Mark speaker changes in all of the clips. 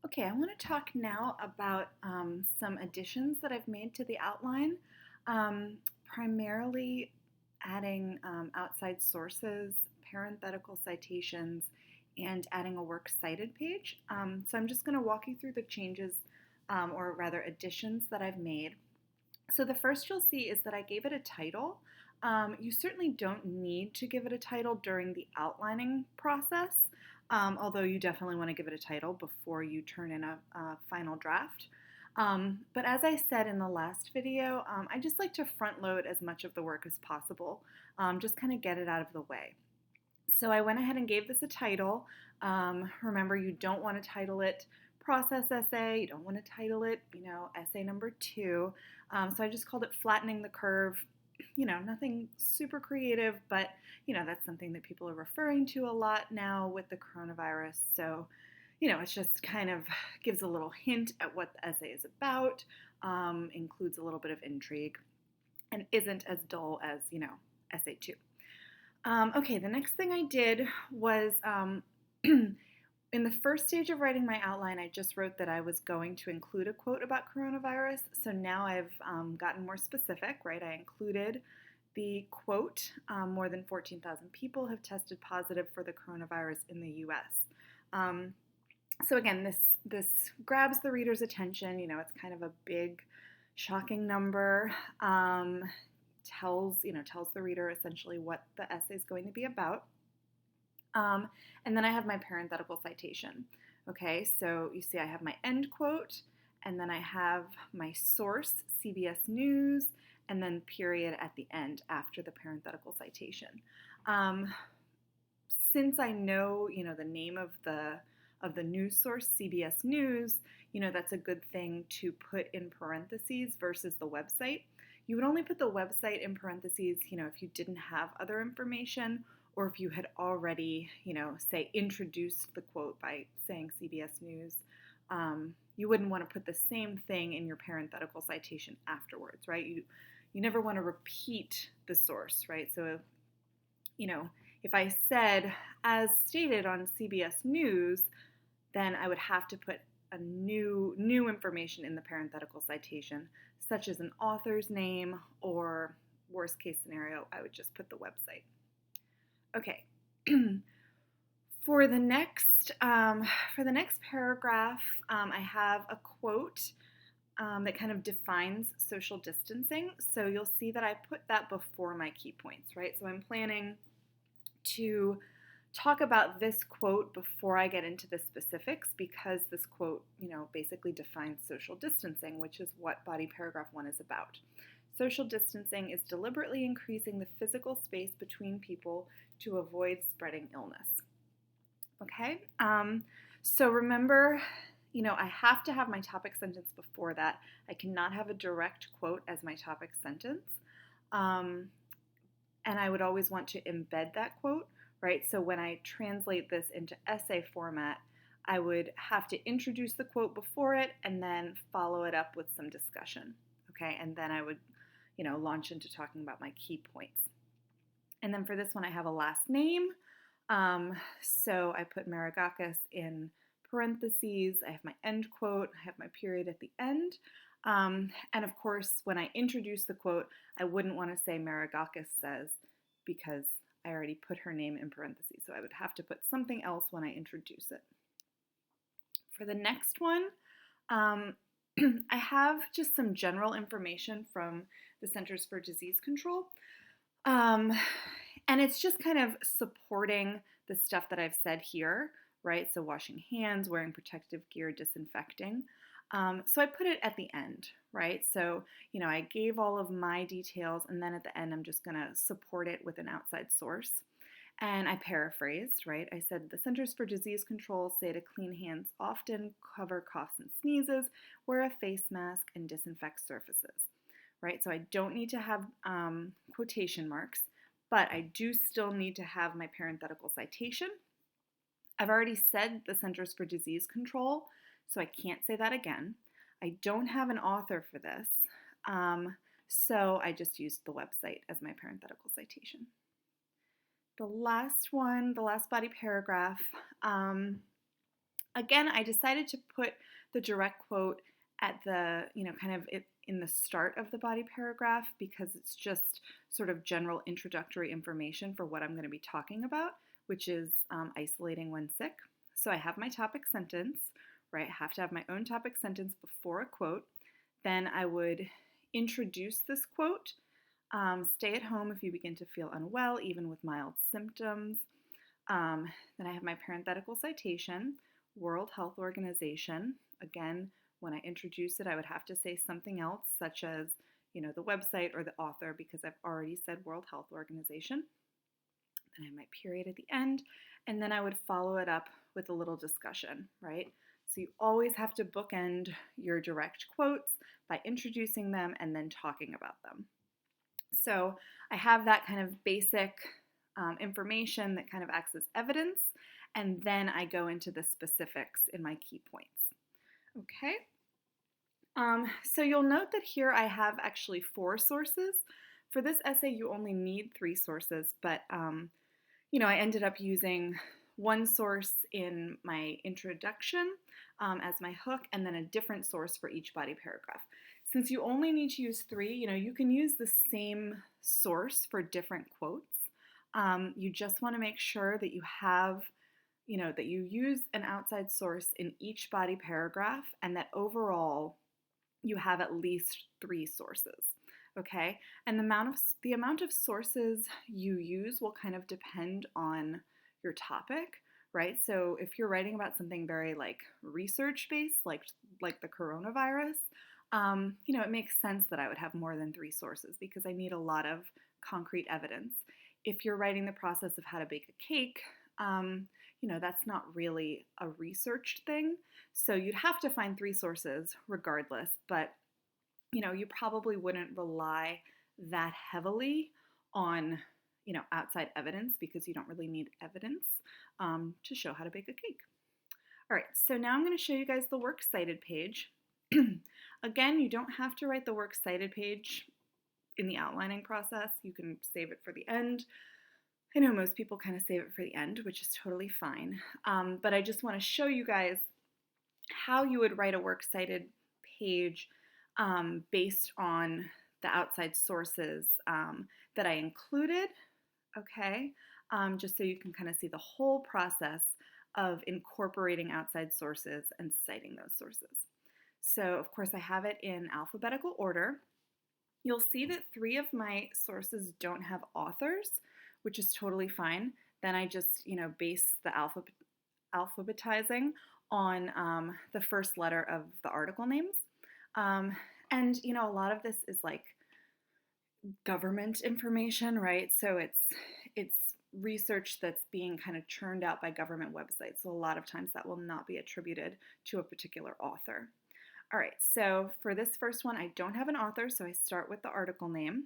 Speaker 1: Okay, I want to talk now about some additions that I've made to the outline, primarily adding outside sources, parenthetical citations, and adding a works cited page. So I'm just going to walk you through the changes, or rather additions that I've made. So the first you'll see is that I gave it a title. You certainly don't need to give it a title during the outlining process, although you definitely want to give it a title before you turn in a final draft. But as I said in the last video, I just like to front load as much of the work as possible, just kind of get it out of the way. So I went ahead and gave this a title. Remember, you don't want to title it process essay. You don't want to title it, essay number 2. So I just called it flattening the curve. Nothing super creative, but that's something that people are referring to a lot now with the coronavirus. So, it just kind of gives a little hint at what the essay is about, includes a little bit of intrigue, and isn't as dull as, essay 2. Okay, the next thing I did was in the first stage of writing my outline, I just wrote that I was going to include a quote about coronavirus. So now I've gotten more specific, right? I included the quote, more than 14,000 people have tested positive for the coronavirus in the US. So again, this grabs the reader's attention. It's kind of a big, shocking number. Tells the reader essentially what the essay is going to be about. And then I have my parenthetical citation. Okay, so you see I have my end quote, and then I have my source, CBS News, and then period at the end after the parenthetical citation. Since I know, the name of the news source, CBS News, that's a good thing to put in parentheses versus the website. You would only put the website in parentheses, if you didn't have other information, or if you had already, say, introduced the quote by saying CBS News. You wouldn't want to put the same thing in your parenthetical citation afterwards, right? You never want to repeat the source, right? So, if I said, as stated on CBS News, then I would have to put a new information in the parenthetical citation, such as an author's name, or worst case scenario, I would just put the website. Okay. For the next paragraph, I have a quote that kind of defines social distancing. So you'll see that I put that before my key points, right? So I'm planning to talk about this quote before I get into the specifics, because this quote, basically defines social distancing, which is what body paragraph 1 is about. Social distancing is deliberately increasing the physical space between people to avoid spreading illness. Okay, so remember, I have to have my topic sentence before that. I cannot have a direct quote as my topic sentence. And I would always want to embed that quote, right? So when I translate this into essay format, I would have to introduce the quote before it and then follow it up with some discussion, okay? And then I would, launch into talking about my key points. And then for this one, I have a last name. So I put Maragakis in parentheses. I have my end quote. I have my period at the end. And of course, when I introduce the quote, I wouldn't want to say Maragakis says, because I already put her name in parentheses. So I would have to put something else when I introduce it. For the next one, I have just some general information from the Centers for Disease Control. And it's just kind of supporting the stuff that I've said here, right? So washing hands, wearing protective gear, disinfecting. So I put it at the end, right? So, I gave all of my details, and then at the end, I'm just going to support it with an outside source. And I paraphrased, right? I said, the Centers for Disease Control say to clean hands often, cover coughs and sneezes, wear a face mask, and disinfect surfaces, right? So I don't need to have quotation marks, but I do still need to have my parenthetical citation. I've already said the Centers for Disease Control, so I can't say that again. I don't have an author for this, so I just used the website as my parenthetical citation. The last one, the last body paragraph, Again, I decided to put the direct quote at the, kind of in the start of the body paragraph because it's just sort of general introductory information for what I'm going to be talking about, which is isolating when sick. So I have my topic sentence, right? I have to have my own topic sentence before a quote. Then I would introduce this quote. Stay at home if you begin to feel unwell, even with mild symptoms. Then I have my parenthetical citation, World Health Organization. Again, when I introduce it, I would have to say something else, such as, the website or the author, because I've already said World Health Organization. Then I have my period at the end, and then I would follow it up with a little discussion, right? So you always have to bookend your direct quotes by introducing them and then talking about them. So I have that kind of basic information that kind of acts as evidence, and then I go into the specifics in my key points. Okay. So you'll note that here I have actually 4 sources. For this essay, you only need 3 sources, but I ended up using one source in my introduction as my hook, and then a different source for each body paragraph. Since you only need to use 3, you can use the same source for different quotes. You just want to make sure that you have, that you use an outside source in each body paragraph, and that overall you have at least 3 sources. Okay, and the amount of sources you use will kind of depend on your topic, right? So if you're writing about something very like research-based, like the coronavirus, it makes sense that I would have more than 3 sources because I need a lot of concrete evidence. If you're writing the process of how to bake a cake, that's not really a researched thing. So you'd have to find 3 sources regardless, but you probably wouldn't rely that heavily on, outside evidence because you don't really need evidence to show how to bake a cake. All right, so now I'm going to show you guys the Works Cited page. Again, you don't have to write the Works Cited page in the outlining process. You can save it for the end. I know most people kind of save it for the end, which is totally fine. But I just want to show you guys how you would write a Works Cited page based on the outside sources that I included, okay? Just so you can kind of see the whole process of incorporating outside sources and citing those sources. So, of course, I have it in alphabetical order. You'll see that 3 of my sources don't have authors, which is totally fine. Then I just, base the alphabetizing on the first letter of the article names. And, a lot of this is like government information, right? So it's research that's being kind of churned out by government websites. So a lot of times that will not be attributed to a particular author. All right, so for this first one, I don't have an author, so I start with the article name.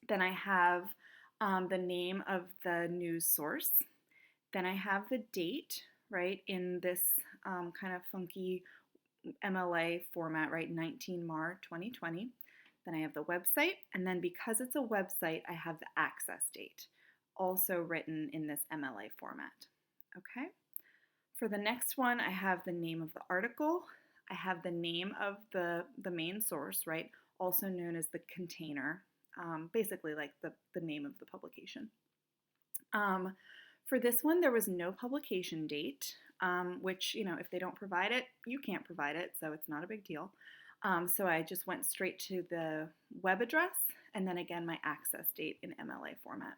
Speaker 1: Then I have the name of the news source. Then I have the date, right, in this kind of funky MLA format, right, 19 Mar 2020. Then I have the website, and then because it's a website, I have the access date, also written in this MLA format. Okay. For the next one, I have the name of the article. I have the name of the main source, right, also known as the container, basically like the name of the publication. For this one, there was no publication date, which, if they don't provide it, you can't provide it, so it's not a big deal. So I just went straight to the web address, and then again, my access date in MLA format.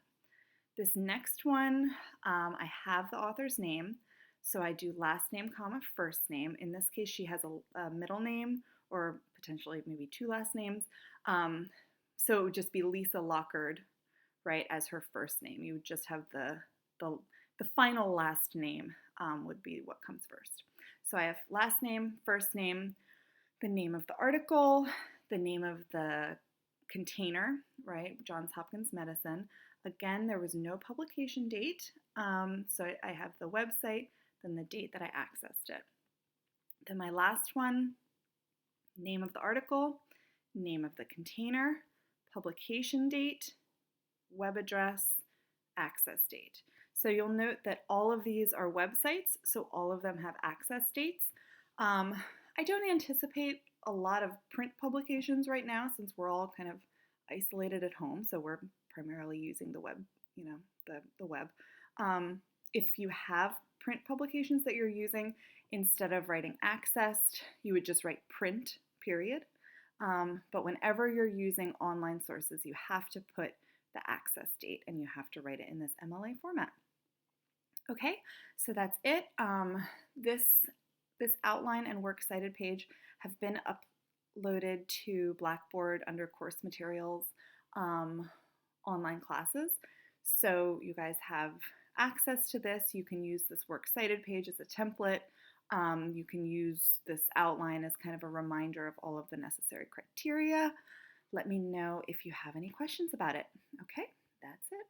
Speaker 1: This next one, I have the author's name, so I do last name, comma, first name. In this case, she has a middle name, or potentially maybe 2 last names. So it would just be Lisa Lockard, right, as her first name. You would just have the final last name would be what comes first. So I have last name, first name, the name of the article, the name of the container, right, Johns Hopkins Medicine. Again, there was no publication date, so I have the website, then the date that I accessed it. Then my last one, name of the article, name of the container, publication date, web address, access date. So you'll note that all of these are websites, so all of them have access dates. Um, I don't anticipate a lot of print publications right now since we're all kind of isolated at home, so we're primarily using the web, the web. If you have print publications that you're using, instead of writing accessed, you would just write print, period. But whenever you're using online sources, you have to put the access date and you have to write it in this MLA format. Okay, so that's it. This outline and works cited page have been uploaded to Blackboard under course materials online classes. So you guys have access to this. You can use this works cited page as a template. You can use this outline as kind of a reminder of all of the necessary criteria. Let me know if you have any questions about it. Okay, that's it.